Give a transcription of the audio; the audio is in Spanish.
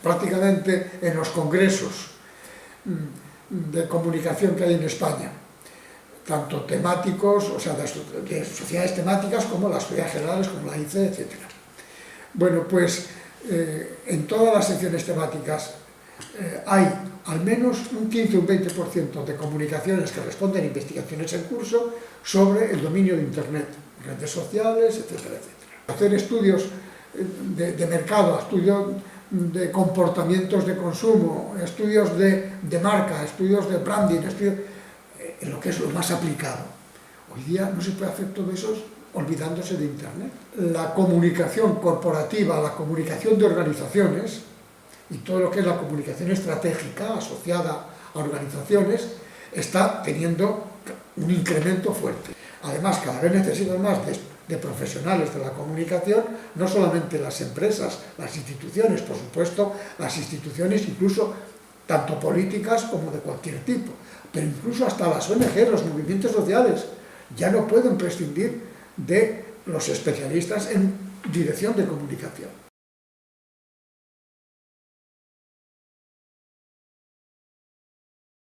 prácticamente en los congresos de comunicación que hay en España, tanto temáticos, o sea, de sociedades temáticas como las sociedades generales, como la IC, etc. Bueno, pues en todas las secciones temáticas hay al menos un 15 o un 20% de comunicaciones que responden a investigaciones en curso sobre el dominio de Internet, redes sociales, etcétera, etcétera. Hacer estudios de mercado, estudios de comportamientos de consumo, estudios de marca, estudios de branding, estudios en lo que es lo más aplicado. Hoy día no se puede hacer todo eso olvidándose de Internet. La comunicación corporativa, la comunicación de organizaciones y todo lo que es la comunicación estratégica asociada a organizaciones está teniendo un incremento fuerte. Además, cada vez necesitan más de profesionales de la comunicación, no solamente las empresas, las instituciones, por supuesto, las instituciones incluso tanto políticas como de cualquier tipo, pero incluso hasta las ONG, los movimientos sociales, ya no pueden prescindir de los especialistas en dirección de comunicación.